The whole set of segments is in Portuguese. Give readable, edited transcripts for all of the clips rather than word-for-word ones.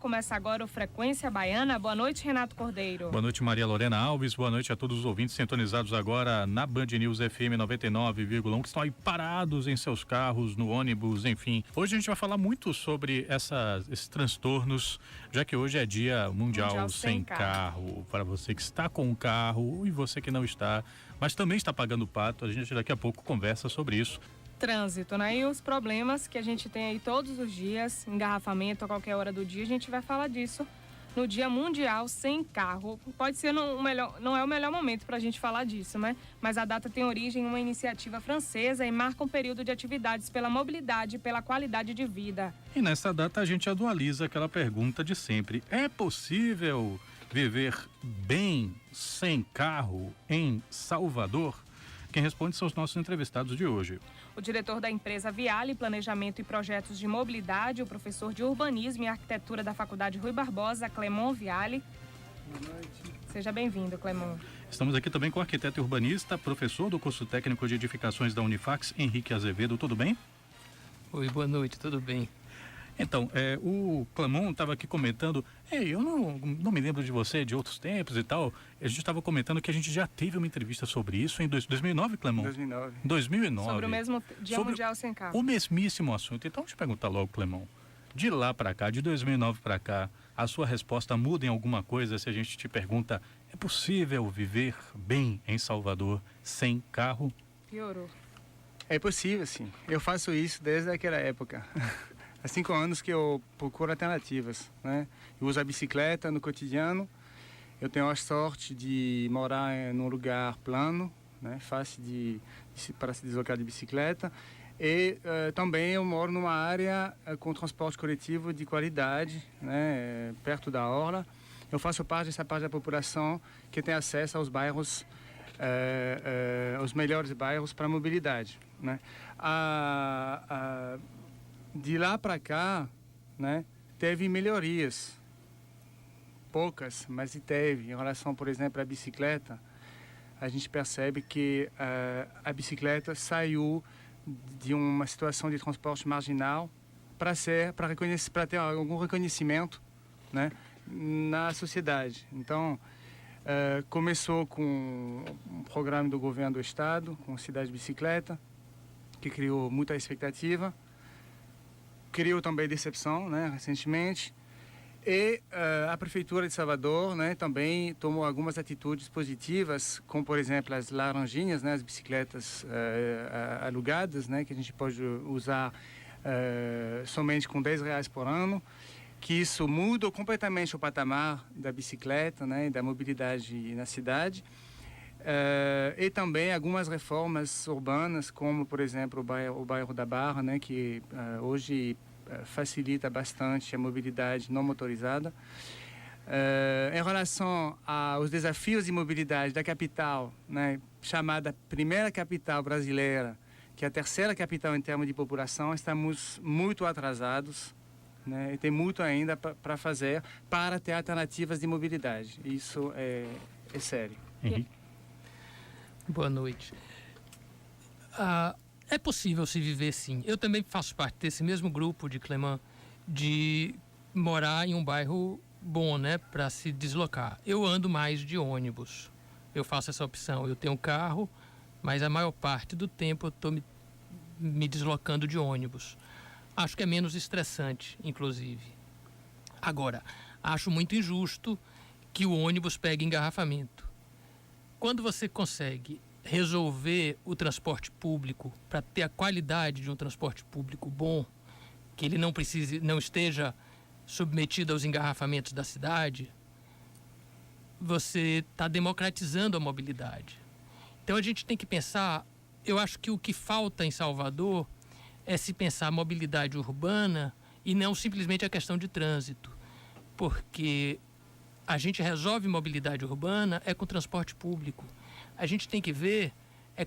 Começa agora o Frequência Baiana. Boa noite, Renato Cordeiro. Boa noite, Maria Lorena Alves. Boa noite a todos os ouvintes sintonizados agora na Band News FM 99,1, que estão aí parados em seus carros, no ônibus, enfim. Hoje a gente vai falar muito sobre esses transtornos, já que hoje é Dia Mundial Sem Carro. Para você que está com um carro e você que não está, mas também está pagando o pato, a gente daqui a pouco conversa sobre isso. Trânsito, né? E os problemas que a gente tem aí todos os dias, engarrafamento a qualquer hora do dia, a gente vai falar disso no Dia Mundial Sem Carro. Pode ser não é o melhor momento para a gente falar disso, né? Mas a data tem origem em uma iniciativa francesa e marca um período de atividades pela mobilidade e pela qualidade de vida. E nessa data a gente atualiza aquela pergunta de sempre: é possível viver bem sem carro em Salvador? Quem responde são os nossos entrevistados de hoje. O diretor da empresa Viale Planejamento e Projetos de Mobilidade, o professor de Urbanismo e Arquitetura da Faculdade Rui Barbosa, Clemon Viale. Boa noite. Seja bem-vindo, Clemon. Estamos aqui também com o arquiteto e urbanista, professor do curso técnico de edificações da Unifax, Henrique Azevedo. Tudo bem? Oi, boa noite, tudo bem. Então, o Clemon estava aqui comentando, eu não me lembro de você de outros tempos e tal. A gente estava comentando que a gente já teve uma entrevista sobre isso em 2009, Clemon? 2009. Sobre o mesmo Dia Mundial Sem Carro. O mesmíssimo assunto. Então, deixa eu perguntar logo, Clemon. De lá para cá, de 2009 para cá, a sua resposta muda em alguma coisa se a gente te pergunta: é possível viver bem em Salvador sem carro? Piorou. É possível, sim. Eu faço isso desde aquela época. Há 5 anos que eu procuro alternativas, né? Eu uso a bicicleta no cotidiano. Eu tenho a sorte de morar num lugar plano, né? Fácil para se deslocar de bicicleta. E também eu moro numa área com transporte coletivo de qualidade, né? Perto da orla. Eu faço parte dessa parte da população que tem acesso aos bairros, os melhores bairros para mobilidade, né? De lá para cá, né, teve melhorias, poucas, mas teve. Em relação, por exemplo, à bicicleta, a gente percebe que a bicicleta saiu de uma situação de transporte marginal para ter algum reconhecimento, né, na sociedade. Então, começou com um programa do governo do estado, com Cidade de Bicicleta, que criou muita expectativa. Criou também decepção, né, recentemente. E a Prefeitura de Salvador, né, também tomou algumas atitudes positivas, como, por exemplo, as laranjinhas, né, as bicicletas alugadas, né, que a gente pode usar somente com R$10 por ano, que isso muda completamente o patamar da bicicleta, né, e da mobilidade na cidade. E também algumas reformas urbanas, como, por exemplo, o bairro da Barra, né, que hoje facilita bastante a mobilidade não motorizada. Em relação aos desafios de mobilidade da capital, né, chamada primeira capital brasileira, que é a terceira capital em termos de população, estamos muito atrasados, né, e tem muito ainda para fazer para ter alternativas de mobilidade. Isso é sério. Boa noite. É possível se viver, sim. Eu também faço parte desse mesmo grupo de Clemon, de morar em um bairro bom, né, para se deslocar. Eu ando mais de ônibus. Eu faço essa opção. Eu tenho carro, mas a maior parte do tempo eu estou me deslocando de ônibus. Acho que é menos estressante, inclusive. Agora, acho muito injusto que o ônibus pegue engarrafamento. Quando você consegue resolver o transporte público para ter a qualidade de um transporte público bom, que ele não esteja submetido aos engarrafamentos da cidade, você está democratizando a mobilidade. Então a gente tem que pensar, eu acho que o que falta em Salvador é se pensar mobilidade urbana e não simplesmente a questão de trânsito, porque a gente resolve mobilidade urbana com transporte público. A gente tem que ver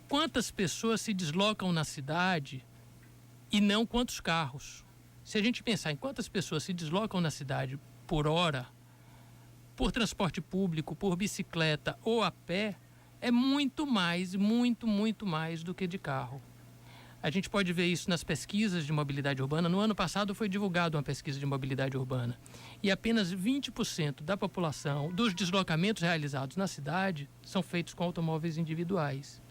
quantas pessoas se deslocam na cidade e não quantos carros. Se a gente pensar em quantas pessoas se deslocam na cidade por hora, por transporte público, por bicicleta ou a pé, é muito mais do que de carro. A gente pode ver isso nas pesquisas de mobilidade urbana. No ano passado foi divulgada uma pesquisa de mobilidade urbana. E apenas 20% da população, dos deslocamentos realizados na cidade, são feitos com automóveis individuais.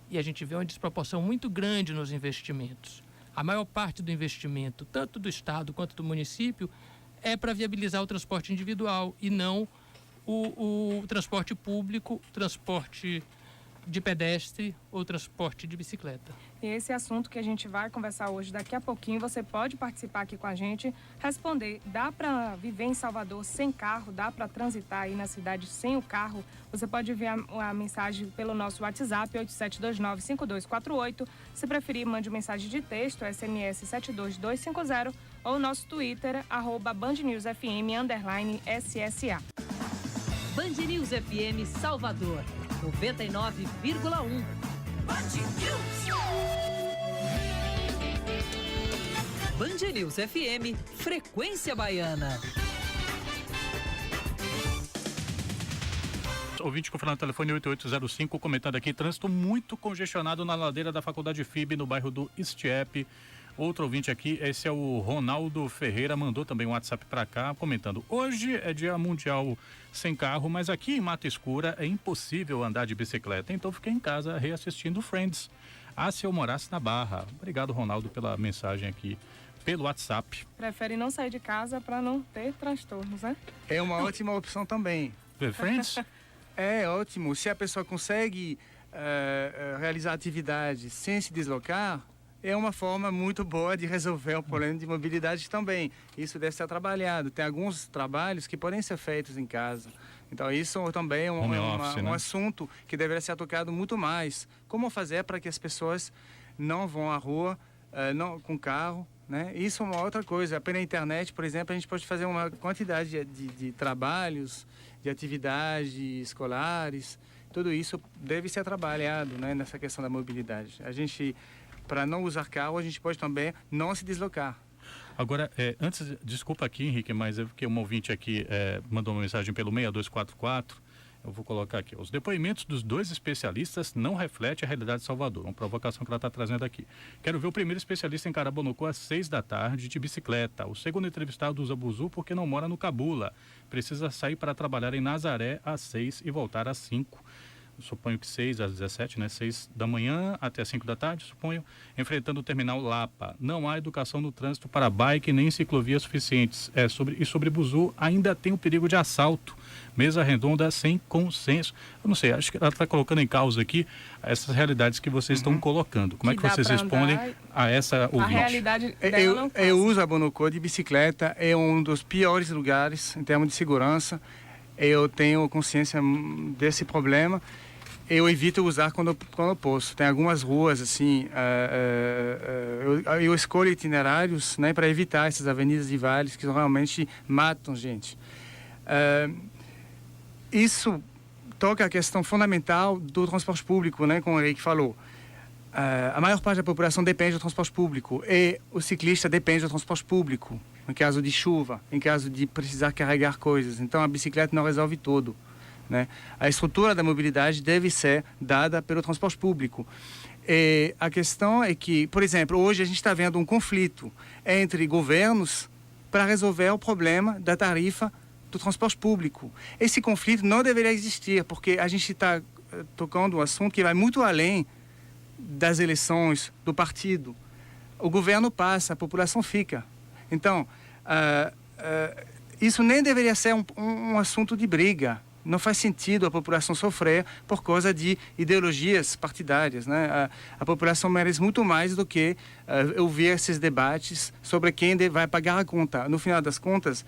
E a gente vê uma desproporção muito grande nos investimentos. A maior parte do investimento, tanto do Estado quanto do município, é para viabilizar o transporte individual e não o transporte público, transporte de pedestre ou transporte de bicicleta. E esse assunto que a gente vai conversar hoje, daqui a pouquinho, você pode participar aqui com a gente, responder. Dá para viver em Salvador sem carro? Dá para transitar aí na cidade sem o carro? Você pode enviar a mensagem pelo nosso WhatsApp, 8729-5248. Se preferir, mande mensagem de texto, SMS 72250, ou nosso Twitter, @BandNewsFM_SSA. Band News FM Salvador, 99,1. Band News FM, Frequência Baiana. Ouvinte confirmando o telefone 8805, comentando aqui, trânsito muito congestionado na ladeira da Faculdade FIB, no bairro do Estiep. Outro ouvinte aqui, esse é o Ronaldo Ferreira, mandou também um WhatsApp para cá, comentando: hoje é dia mundial sem carro, mas aqui em Mata Escura é impossível andar de bicicleta, então fiquei em casa reassistindo Friends. Ah, se eu morasse na Barra. Obrigado, Ronaldo, pela mensagem aqui pelo WhatsApp. Prefere não sair de casa para não ter transtornos, né? É uma ótima opção também. Friends? É ótimo. Se a pessoa consegue realizar atividades sem se deslocar, é uma forma muito boa de resolver o problema de mobilidade também. Isso deve ser trabalhado. Tem alguns trabalhos que podem ser feitos em casa. Então, isso também é um assunto que deveria ser tocado muito mais. Como fazer para que as pessoas não vão à rua com carro, né? Isso é uma outra coisa. Pela internet, por exemplo, a gente pode fazer uma quantidade de trabalhos, de atividades escolares. Tudo isso deve ser trabalhado, né, nessa questão da mobilidade. A gente, para não usar carro, a gente pode também não se deslocar. Agora, antes, desculpa aqui, Henrique, mas é porque um ouvinte aqui mandou uma mensagem pelo 6244. Eu vou colocar aqui. Os depoimentos dos dois especialistas não refletem a realidade de Salvador. Uma provocação que ela está trazendo aqui. Quero ver o primeiro especialista em Carabonocô às 6 da tarde de bicicleta. O segundo entrevistado usa buzu porque não mora no Cabula. Precisa sair para trabalhar em Nazaré às 6 e voltar às 5. Suponho que 6 às 17, né? 6 da manhã até 5 da tarde, suponho, enfrentando o terminal Lapa. Não há educação no trânsito para bike nem ciclovias suficientes. Sobre buzu, ainda tem o perigo de assalto. Mesa redonda sem consenso. Eu não sei, acho que ela está colocando em causa aqui essas realidades que vocês estão colocando. Como é que vocês respondem a essa ouvinte? A realidade dela não passa. Eu uso a Bonocô de bicicleta, é um dos piores lugares em termos de segurança. Eu tenho consciência desse problema. Eu evito usar quando eu posso. Tem algumas ruas, assim, eu escolho itinerários, né, para evitar essas avenidas e vales que realmente matam gente. Isso toca a questão fundamental do transporte público, né, como o Henrique falou. A maior parte da população depende do transporte público e o ciclista depende do transporte público, em caso de chuva, em caso de precisar carregar coisas. Então, a bicicleta não resolve tudo, né? A estrutura da mobilidade deve ser dada pelo transporte público. E a questão é que, por exemplo, hoje a gente está vendo um conflito entre governos para resolver o problema da tarifa do transporte público. Esse conflito não deveria existir, porque a gente está tocando um assunto que vai muito além das eleições do partido. O governo passa, a população fica. Então, isso nem deveria ser um assunto de briga. Não faz sentido a população sofrer por causa de ideologias partidárias, né? A população merece muito mais do que ouvir esses debates sobre quem vai pagar a conta. No final das contas,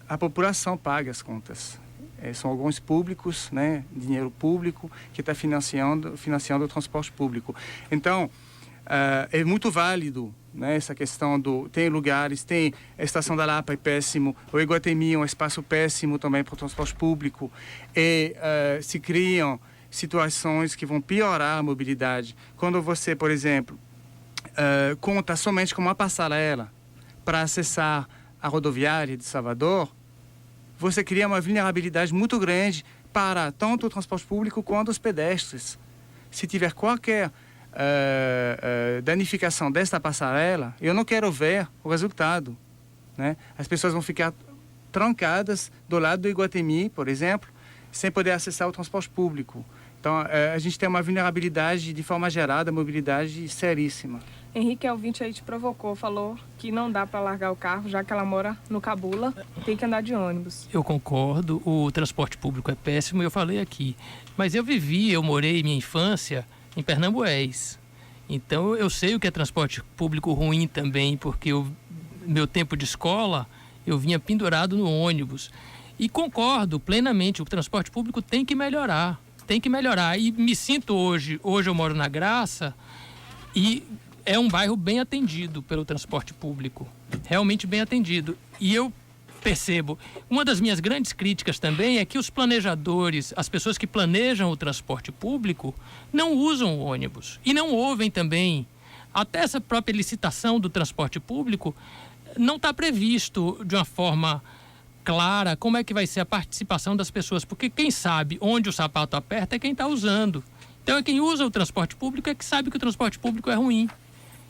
a população paga as contas. São alguns públicos, né? Dinheiro público que está financiando o transporte público. Então, é muito válido, né, essa questão tem lugares, tem a Estação da Lapa é péssimo, o Iguatemi é um espaço péssimo também para o transporte público, e se criam situações que vão piorar a mobilidade. Quando você, por exemplo, conta somente com uma passarela para acessar a rodoviária de Salvador, você cria uma vulnerabilidade muito grande para tanto o transporte público quanto os pedestres. Se tiver qualquer danificação desta passarela, eu não quero ver o resultado, né? As pessoas vão ficar trancadas do lado do Iguatemi, por exemplo, sem poder acessar o transporte público. Então, a gente tem uma vulnerabilidade de forma geral da mobilidade seríssima. Henrique, a ouvinte aí te provocou, falou que não dá para largar o carro, já que ela mora no Cabula, tem que andar de ônibus. Eu concordo, o transporte público é péssimo, eu falei aqui. Mas eu morei minha infância em Pernambués. Então eu sei o que é transporte público ruim também, porque meu tempo de escola eu vinha pendurado no ônibus. E concordo plenamente, o transporte público tem que melhorar. Tem que melhorar. E me sinto hoje eu moro na Graça e é um bairro bem atendido pelo transporte público, realmente bem atendido. E eu percebo, uma das minhas grandes críticas também é que os planejadores, as pessoas que planejam o transporte público, não usam o ônibus e não ouvem também. Até essa própria licitação do transporte público não está previsto de uma forma clara como é que vai ser a participação das pessoas, porque quem sabe onde o sapato aperta é quem está usando. Então é quem usa o transporte público é que sabe que o transporte público é ruim.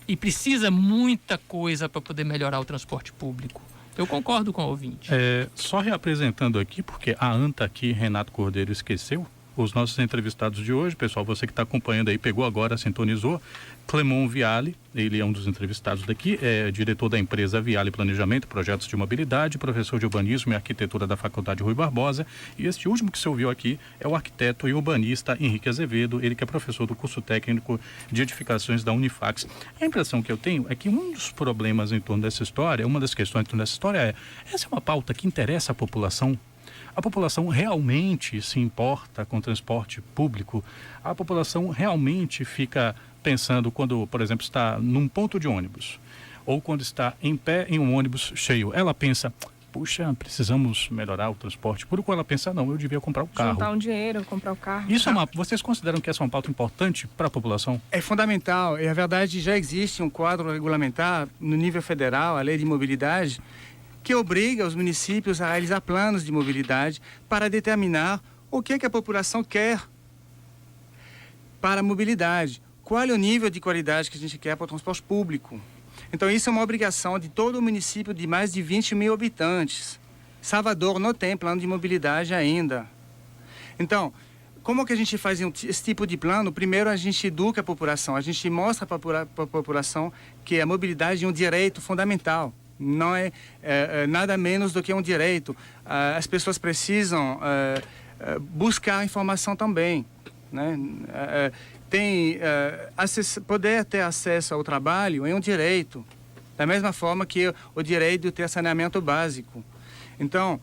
E precisa muita coisa para poder melhorar o transporte público. Eu concordo com o ouvinte. Só reapresentando aqui, porque a anta aqui, Renato Cordeiro, esqueceu. Os nossos entrevistados de hoje, pessoal, você que está acompanhando aí, pegou agora, sintonizou. Clemon Viale, ele é um dos entrevistados daqui, é diretor da empresa Viale Planejamento, Projetos de Mobilidade, professor de Urbanismo e Arquitetura da Faculdade Rui Barbosa. E este último que você ouviu aqui é o arquiteto e urbanista Henrique Azevedo, ele que é professor do curso técnico de edificações da Unifax. A impressão que eu tenho é que um dos problemas em torno dessa história, uma das questões em torno dessa história essa é uma pauta que interessa a população? A população realmente se importa com o transporte público? A população realmente fica pensando quando, por exemplo, está num ponto de ônibus ou quando está em pé em um ônibus cheio? Ela pensa, puxa, precisamos melhorar o transporte público? Ou ela pensa, não, eu devia comprar o carro. Juntar um dinheiro, comprar o carro. Vocês consideram que essa é uma pauta importante para a população? É fundamental. E, na verdade, já existe um quadro regulamentar no nível federal, a Lei de Mobilidade, que obriga os municípios a realizar planos de mobilidade para determinar o que a população quer para a mobilidade. Qual é o nível de qualidade que a gente quer para o transporte público. Então, isso é uma obrigação de todo o município de mais de 20 mil habitantes. Salvador não tem plano de mobilidade ainda. Então, como que a gente faz esse tipo de plano? Primeiro, a gente educa a população, a gente mostra para a população que a mobilidade é um direito fundamental. Não é nada menos do que um direito. As pessoas precisam buscar informação também, né? Poder ter acesso ao trabalho é um direito, da mesma forma que o direito de ter saneamento básico. Então,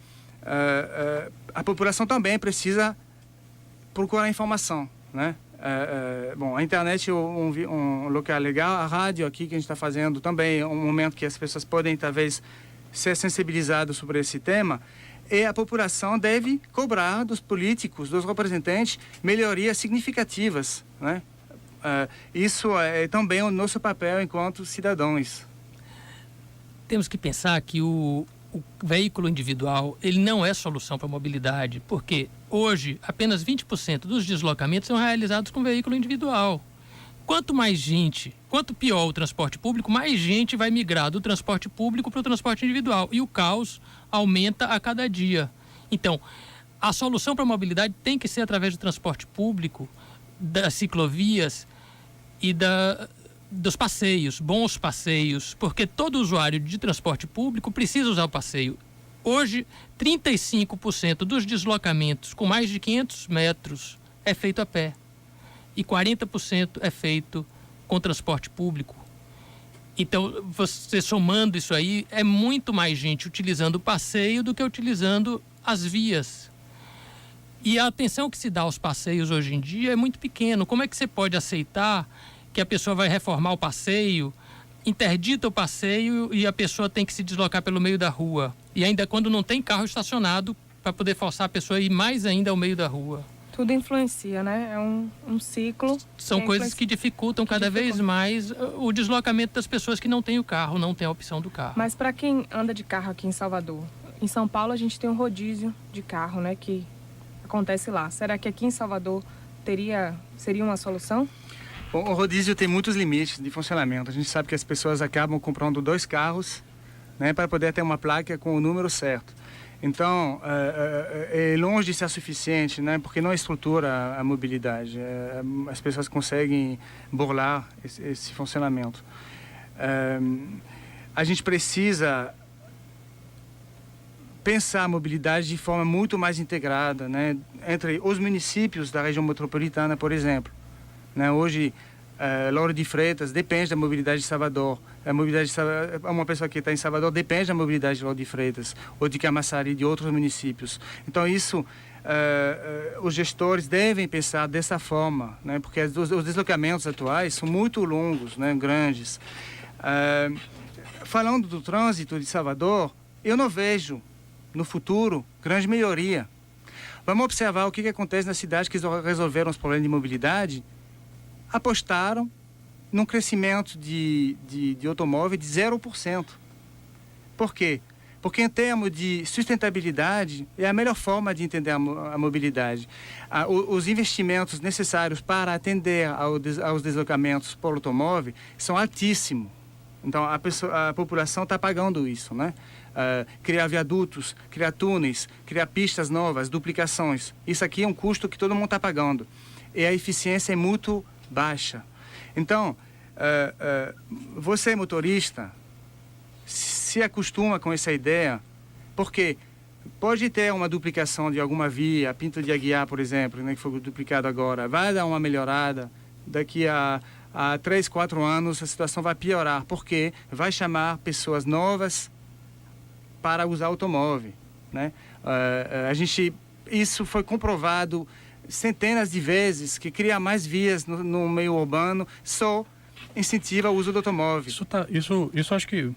a população também precisa procurar informação, né? A internet é um local legal, a rádio aqui que a gente está fazendo também é um momento que as pessoas podem talvez ser sensibilizadas sobre esse tema, e a população deve cobrar dos políticos, dos representantes, melhorias significativas, né? Isso é também o nosso papel enquanto cidadãos. Temos que pensar que o veículo individual, ele não é solução para a mobilidade, porque hoje apenas 20% dos deslocamentos são realizados com veículo individual. Quanto pior o transporte público, mais gente vai migrar do transporte público para o transporte individual. E o caos aumenta a cada dia. Então, a solução para a mobilidade tem que ser através do transporte público, das ciclovias e dos passeios, bons passeios, porque todo usuário de transporte público precisa usar o passeio. Hoje, 35% dos deslocamentos com mais de 500 metros é feito a pé e 40% é feito com transporte público. Então, você somando isso aí, é muito mais gente utilizando o passeio do que utilizando as vias. E a atenção que se dá aos passeios hoje em dia é muito pequena. Como é que você pode aceitar que a pessoa vai reformar o passeio, interdita o passeio e a pessoa tem que se deslocar pelo meio da rua? E ainda quando não tem carro estacionado para poder forçar a pessoa a ir mais ainda ao meio da rua. Tudo influencia, né? É um ciclo. São coisas que dificultam cada vez mais o deslocamento das pessoas que não têm o carro, não têm a opção do carro. Mas para quem anda de carro aqui em Salvador, em São Paulo a gente tem um rodízio de carro, né? Que acontece lá. Será que aqui em Salvador seria uma solução? Bom, o rodízio tem muitos limites de funcionamento. A gente sabe que as pessoas acabam comprando 2 carros, né, para poder ter uma placa com o número certo. Então, é longe de ser suficiente, né, porque não estrutura a mobilidade. As pessoas conseguem burlar esse funcionamento. A gente precisa pensar a mobilidade de forma muito mais integrada, né, entre os municípios da região metropolitana, por exemplo. Né, hoje, Lauro de Freitas depende da mobilidade de Salvador. Uma pessoa que está em Salvador depende da mobilidade de Lauro de Freitas ou de Camaçari, de outros municípios. Então, isso, os gestores devem pensar dessa forma, né, porque os deslocamentos atuais são muito longos, né, grandes. Falando do trânsito de Salvador, eu não vejo no futuro grande melhoria. Vamos observar o que acontece nas cidades que resolveram os problemas de mobilidade. Apostaram num crescimento de automóvel de 0%. Por quê? Porque em termos de sustentabilidade é a melhor forma de entender a mobilidade. Os investimentos necessários para atender aos deslocamentos por automóvel são altíssimos. Então a população está pagando isso, né? Criar viadutos, criar túneis, criar pistas novas, duplicações. Isso aqui é um custo que todo mundo está pagando. E a eficiência é muito baixa. Então, você motorista se acostuma com essa ideia, porque pode ter uma duplicação de alguma via, Pinto de Aguiar, por exemplo, né, que foi duplicado agora, vai dar uma melhorada, daqui a 3, 4 anos a situação vai piorar, porque vai chamar pessoas novas para usar automóvel, né? Isso foi comprovado centenas de vezes, que criar mais vias no meio urbano só incentiva o uso do automóvel. Isso acho que,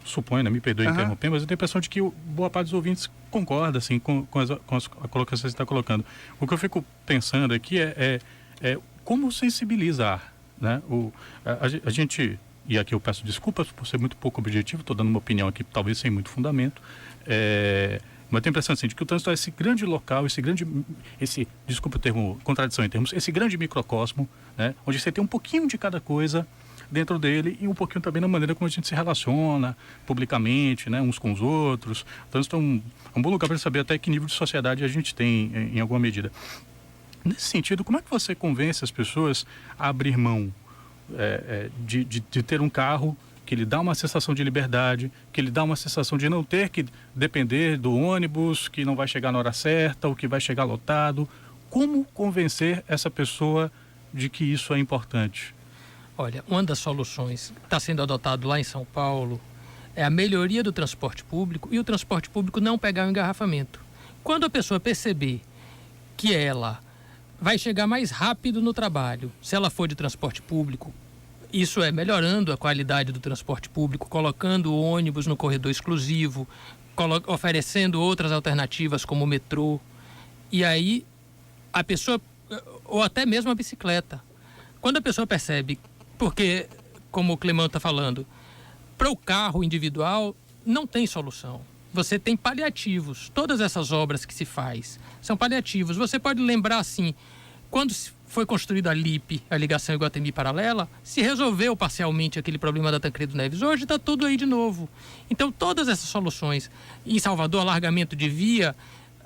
suponho, né, me perdoe interromper, mas eu tenho a impressão de que boa parte dos ouvintes concorda assim, com as colocações que você está colocando. O que eu fico pensando aqui é como sensibilizar, né? A gente, e aqui eu peço desculpas por ser muito pouco objetivo, estou dando uma opinião aqui talvez sem muito fundamento, mas eu tenho a impressão assim, de que o trânsito é esse grande local, desculpa o termo, contradição em termos, esse grande microcosmo, né, onde você tem um pouquinho de cada coisa dentro dele e um pouquinho também na maneira como a gente se relaciona publicamente, né, uns com os outros. O trânsito é um bom lugar para saber até que nível de sociedade a gente tem em alguma medida. Nesse sentido, como é que você convence as pessoas a abrir mão de ter um carro que lhe dá uma sensação de liberdade, que lhe dá uma sensação de não ter que depender do ônibus, que não vai chegar na hora certa, ou que vai chegar lotado? Como convencer essa pessoa de que isso é importante? Olha, uma das soluções que está sendo adotado lá em São Paulo é a melhoria do transporte público e o transporte público não pegar o engarrafamento. Quando a pessoa perceber que ela vai chegar mais rápido no trabalho, se ela for de transporte público, isso é melhorando a qualidade do transporte público, colocando o ônibus no corredor exclusivo, oferecendo outras alternativas como o metrô. E aí a pessoa, ou até mesmo a bicicleta. Quando a pessoa percebe, porque, como o Clemão está falando, para o carro individual não tem solução. Você tem paliativos. Todas essas obras que se faz são paliativos. Você pode lembrar assim, quando foi construída a LIP, a ligação Iguatemi paralela, se resolveu parcialmente aquele problema da Tancredo Neves. Hoje está tudo aí de novo. Então, todas essas soluções, em Salvador, alargamento de via,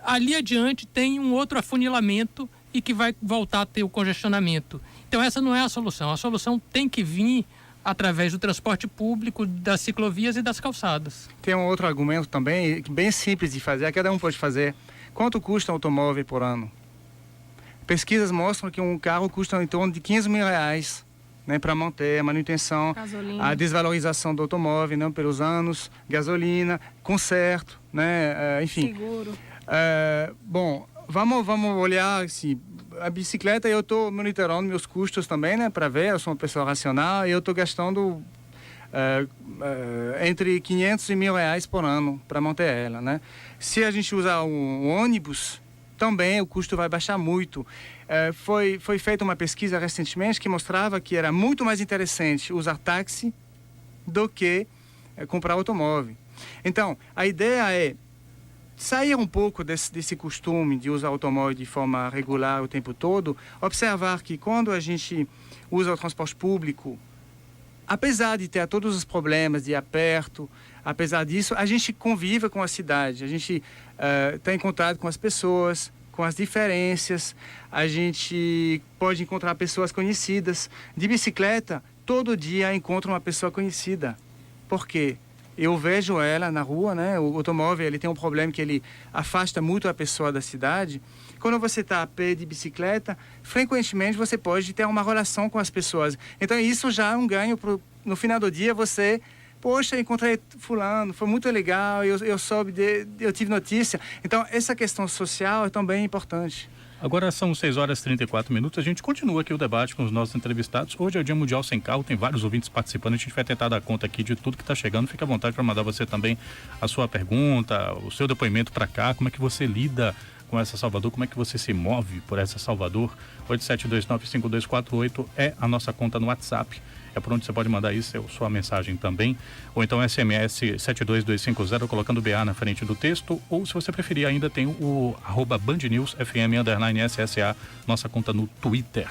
ali adiante tem um outro afunilamento e que vai voltar a ter o congestionamento. Então, essa não é a solução. A solução tem que vir através do transporte público, das ciclovias e das calçadas. Tem um outro argumento também, bem simples de fazer, cada um pode fazer. Quanto custa um automóvel por ano? Pesquisas mostram que um carro custa em torno de R$15 mil, né, para manter a manutenção, gasolina, a desvalorização do automóvel, né, pelos anos, gasolina, conserto, né, enfim. Seguro. Bom, vamos olhar assim, a bicicleta, eu estou monitorando meus custos também, né, para ver, eu sou uma pessoa racional e eu estou gastando entre R$500 e R$1.000 por ano para manter ela, né. Se a gente usar um ônibus, também o custo vai baixar muito. Foi feita uma pesquisa recentemente que mostrava que era muito mais interessante usar táxi do que comprar automóvel. Então, a ideia é sair um pouco desse costume de usar o automóvel de forma regular o tempo todo, observar que quando a gente usa o transporte público, apesar de ter todos os problemas de aperto, apesar disso, a gente convive com a cidade, a gente está em contato com as pessoas, com as diferenças, a gente pode encontrar pessoas conhecidas. De bicicleta, todo dia encontro uma pessoa conhecida. Por quê? Eu vejo ela na rua, né? O automóvel ele tem um problema que ele afasta muito a pessoa da cidade. Quando você está a pé de bicicleta, frequentemente você pode ter uma relação com as pessoas. Então isso já é um ganho no final do dia. Você, poxa, encontrei fulano, foi muito legal, eu soube, eu tive notícia. Então essa questão social é também importante. Agora são 6h34. A gente continua aqui o debate com os nossos entrevistados. Hoje é o Dia Mundial Sem Carro, tem vários ouvintes participando. A gente vai tentar dar conta aqui de tudo que está chegando. Fique à vontade para mandar você também a sua pergunta, o seu depoimento para cá. Como é que você lida com essa Salvador? Como é que você se move por essa Salvador? 87295248 é a nossa conta no WhatsApp. É por onde você pode mandar isso, sua mensagem também. Ou então SMS 72250, colocando BA na frente do texto. Ou se você preferir ainda, tem o @BandNewsFM_SSA, nossa conta no Twitter.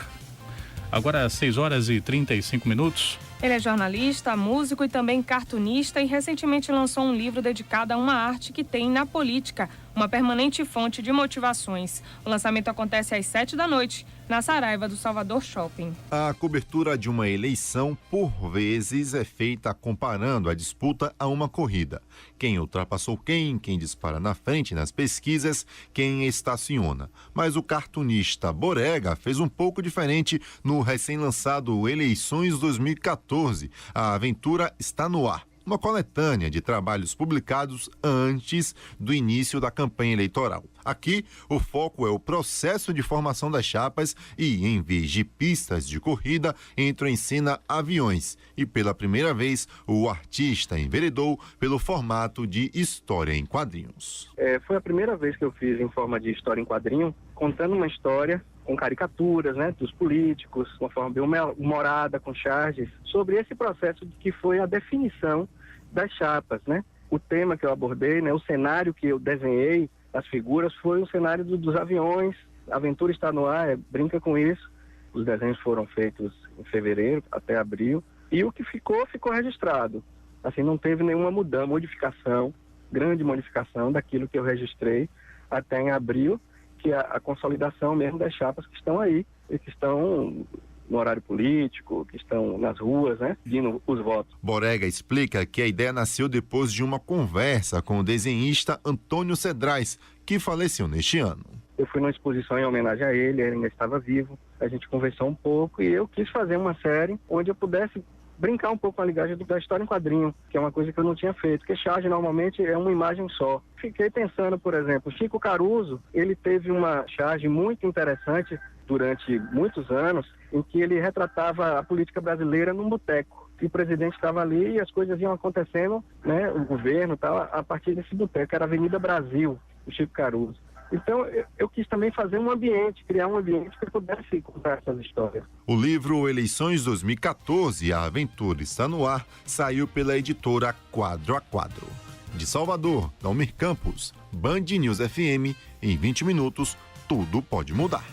Agora 6h35. Ele é jornalista, músico e também cartunista e recentemente lançou um livro dedicado a uma arte que tem na política, uma permanente fonte de motivações. O lançamento acontece às 19h, na Saraiva do Salvador Shopping. A cobertura de uma eleição, por vezes, é feita comparando a disputa a uma corrida. Quem ultrapassou quem dispara na frente nas pesquisas, quem estaciona. Mas o cartunista Borega fez um pouco diferente no recém-lançado Eleições 2014. A aventura está no ar. Uma coletânea de trabalhos publicados antes do início da campanha eleitoral. Aqui, o foco é o processo de formação das chapas e, em vez de pistas de corrida, entram em cena aviões. E, pela primeira vez, o artista enveredou pelo formato de história em quadrinhos. Foi a primeira vez que eu fiz em forma de história em quadrinho, contando uma história com caricaturas, né, dos políticos, de uma forma bem humorada, com charges, sobre esse processo que foi a definição das chapas, né? O tema que eu abordei, né, o cenário que eu desenhei, as figuras, foi o cenário dos aviões. A aventura está no ar, brinca com isso. Os desenhos foram feitos em fevereiro até abril. E o que ficou registrado. Assim, não teve nenhuma modificação, grande modificação daquilo que eu registrei até em abril, que é a consolidação mesmo das chapas que estão aí e que estão no horário político, que estão nas ruas, né, pedindo os votos. Borega explica que a ideia nasceu depois de uma conversa com o desenhista Antônio Cedrais, que faleceu neste ano. Eu fui numa exposição em homenagem a ele ainda estava vivo, a gente conversou um pouco e eu quis fazer uma série onde eu pudesse brincar um pouco com a linguagem da história em quadrinho, que é uma coisa que eu não tinha feito, porque charge normalmente é uma imagem só. Fiquei pensando, por exemplo, Chico Caruso, ele teve uma charge muito interessante durante muitos anos, em que ele retratava a política brasileira num boteco. E o presidente estava ali e as coisas iam acontecendo, né, o governo e tal, a partir desse boteco, era a Avenida Brasil, o Chico Caruso. Então, eu quis também fazer um ambiente, criar um ambiente que pudesse contar essas histórias. O livro Eleições 2014, A Aventura está no ar, saiu pela editora Quadro a Quadro. De Salvador, Dalmir Campos, Band News FM, em 20 minutos, tudo pode mudar.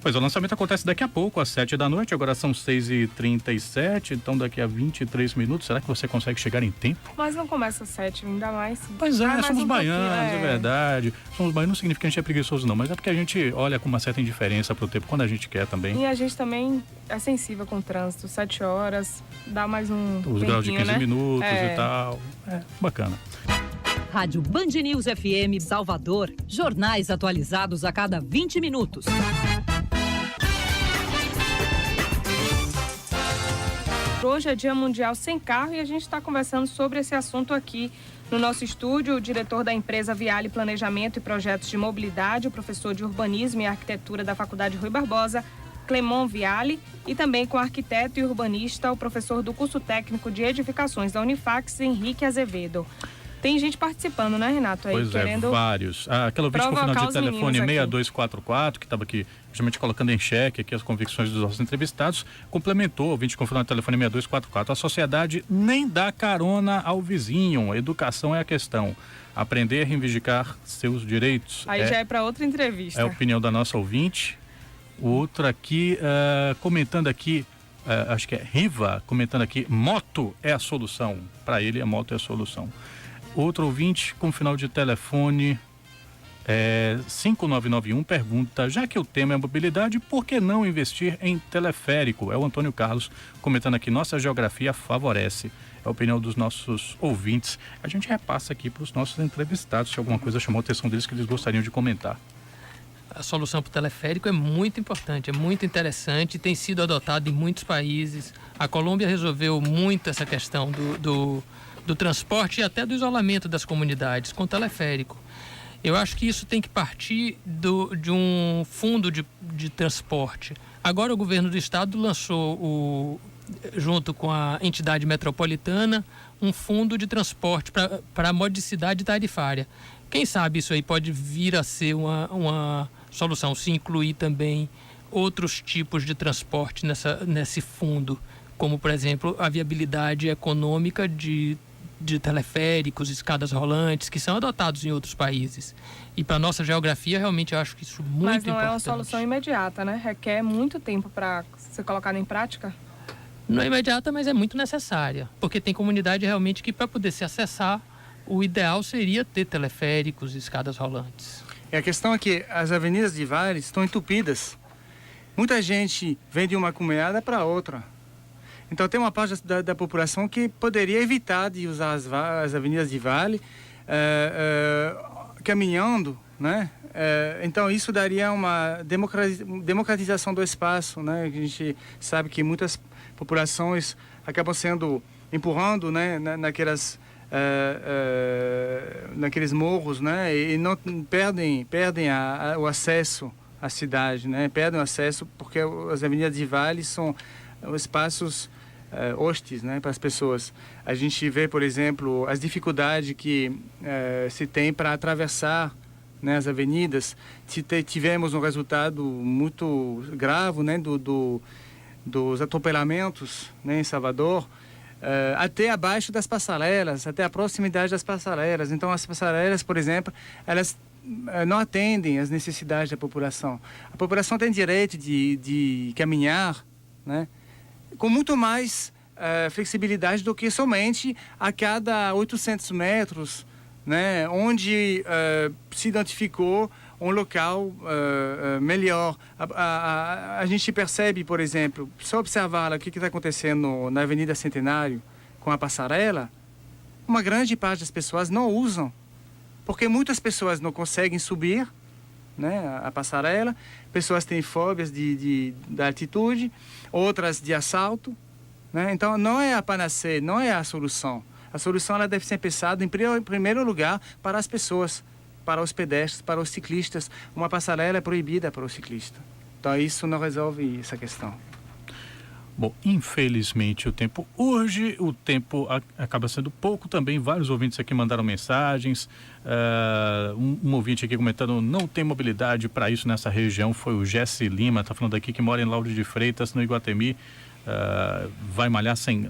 Pois o lançamento acontece daqui a pouco, às 19h, agora são 6h37, então daqui a 23 minutos, será que você consegue chegar em tempo? Mas não começa às 7, ainda mais. Pois é, somos um baianos, é verdade. Somos baianos não significa que a gente é preguiçoso não, mas é porque a gente olha com uma certa indiferença pro tempo, quando a gente quer também. E a gente também é sensível com o trânsito, 7 horas, dá mais um Os graus de 15 né? minutos e tal, bacana. Rádio Band News FM Salvador, jornais atualizados a cada 20 minutos. Hoje é Dia Mundial Sem Carro e a gente está conversando sobre esse assunto aqui no nosso estúdio. O diretor da empresa Viale Planejamento e Projetos de Mobilidade, o professor de Urbanismo e Arquitetura da Faculdade Rui Barbosa, Clemon Viale, e também com o arquiteto e urbanista, o professor do curso técnico de edificações da Unifax, Henrique Azevedo. Tem gente participando, né, Renato? Aí, Pois querendo vários. Aquela ouvinte com final de telefone 6244, que estava aqui justamente colocando em xeque aqui as convicções dos nossos entrevistados, complementou, ouvinte com final de telefone 6244, a sociedade nem dá carona ao vizinho, educação é a questão. Aprender a reivindicar seus direitos. Aí já é para outra entrevista. É a opinião da nossa ouvinte. Outra aqui, comentando aqui, acho que é Riva, comentando aqui, moto é a solução. Para ele, a moto é a solução. Outro ouvinte com final de telefone 5991 pergunta, já que o tema é mobilidade, por que não investir em teleférico? É o Antônio Carlos comentando aqui, nossa geografia favorece. É a opinião dos nossos ouvintes. A gente repassa aqui para os nossos entrevistados, se alguma coisa chamou a atenção deles que eles gostariam de comentar. A solução para o teleférico é muito importante, é muito interessante, tem sido adotada em muitos países. A Colômbia resolveu muito essa questão do transporte e até do isolamento das comunidades com teleférico. Eu acho que isso tem que partir de um fundo de transporte. Agora o governo do estado lançou, junto com a entidade metropolitana, um fundo de transporte para a modicidade tarifária. Quem sabe isso aí pode vir a ser uma solução, se incluir também outros tipos de transporte nesse fundo, como, por exemplo, a viabilidade econômica de teleféricos, escadas rolantes, que são adotados em outros países. E para nossa geografia, realmente, eu acho que isso é muito importante. Mas não é uma solução imediata, né? Requer muito tempo para ser colocada em prática? Não é imediata, mas é muito necessária. Porque tem comunidade realmente que, para poder se acessar, o ideal seria ter teleféricos e escadas rolantes. E a questão é que as avenidas de Vale estão entupidas. Muita gente vem de uma comunidade para outra. Então tem uma parte da população que poderia evitar de usar as avenidas de Vale caminhando, né? Então isso daria uma democratização do espaço, né? A gente sabe que muitas populações acabam sendo empurrando, né? Naqueles morros, né? E não perdem o acesso à cidade, né? Perdem o acesso porque as avenidas de Vale são espaços hostis, né, para as pessoas. A gente vê, por exemplo, as dificuldades que se tem para atravessar, né, as avenidas. Tivemos um resultado muito grave, né, dos atropelamentos, né, em Salvador, até abaixo das passarelas, até a proximidade das passarelas. Então, as passarelas, por exemplo, elas não atendem às necessidades da população. A população tem direito de caminhar, né, com muito mais flexibilidade do que somente a cada 800 metros, né, onde se identificou um local melhor. A gente percebe, por exemplo, só observar o que está acontecendo na Avenida Centenário com a passarela, uma grande parte das pessoas não usam, porque muitas pessoas não conseguem subir, né, a passarela, pessoas têm fóbias da altitude, outras de assalto, né? Então não é a panaceia, não é a solução. A solução ela deve ser pensada em primeiro lugar para as pessoas, para os pedestres, para os ciclistas. Uma passarela é proibida para o ciclista. Então isso não resolve essa questão. Bom, infelizmente o tempo acaba sendo pouco também. Vários ouvintes aqui mandaram mensagens. Um ouvinte aqui comentando, não tem mobilidade para isso nessa região, foi o Jesse Lima, está falando aqui que mora em Lauro de Freitas, no Iguatemi. Vai malhar sem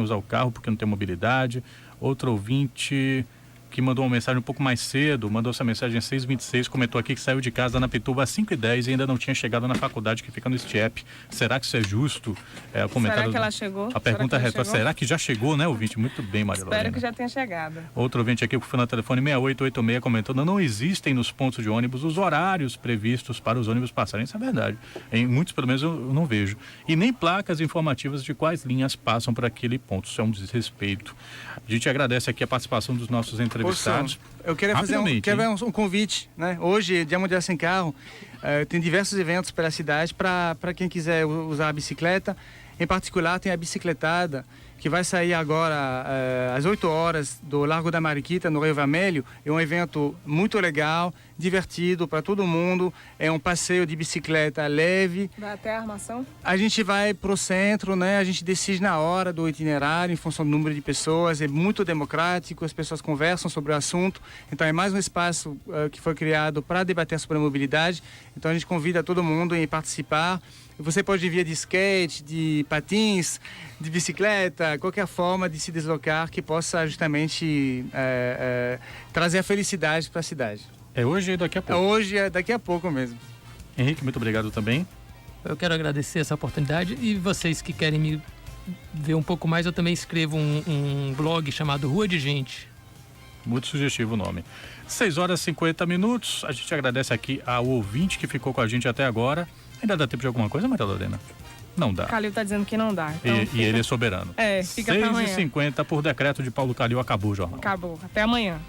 usar o carro porque não tem mobilidade. Outro ouvinte que mandou uma mensagem um pouco mais cedo, mandou essa mensagem às 6h26, comentou aqui que saiu de casa na Pituba às 5h10 e ainda não tinha chegado na faculdade que fica no Stiep. Será que isso é justo? Será que ela chegou? A pergunta é, será que já chegou, né, ouvinte? Muito bem, Maria Lorena. Espero que já tenha chegado. Outro ouvinte aqui que foi no telefone 6886 comentando, não existem nos pontos de ônibus os horários previstos para os ônibus passarem. Isso é verdade. Em muitos, pelo menos, eu não vejo. E nem placas informativas de quais linhas passam por aquele ponto. Isso é um desrespeito. A gente agradece aqui a participação dos nossos entrevistados. Eu queria fazer um convite, né? Hoje, Dia Mundial Sem Carro, tem diversos eventos pela cidade para quem quiser usar a bicicleta. Em particular, tem a bicicletada, que vai sair agora às 8 horas do Largo da Mariquita, no Rio Vermelho. É um evento muito legal, divertido para todo mundo. É um passeio de bicicleta leve. Vai até a Armação? A gente vai para o centro, né? A gente decide na hora do itinerário, em função do número de pessoas. É muito democrático, as pessoas conversam sobre o assunto. Então é mais um espaço que foi criado para debater sobre a mobilidade. Então a gente convida todo mundo a participar. Você pode vir de skate, de patins, de bicicleta, qualquer forma de se deslocar que possa justamente trazer a felicidade para a cidade. É hoje e daqui a pouco? Hoje é daqui a pouco mesmo. Henrique, muito obrigado também. Eu quero agradecer essa oportunidade e vocês que querem me ver um pouco mais, eu também escrevo um blog chamado Rua de Gente. Muito sugestivo o nome. 6h50. A gente agradece aqui ao ouvinte que ficou com a gente até agora. Ainda dá tempo de alguma coisa, Maria Lorena? Não dá. Calil tá dizendo que não dá. Então E ele é soberano. fica pra amanhã. 6h50, por decreto de Paulo Calil, acabou o jornal. Acabou. Até amanhã.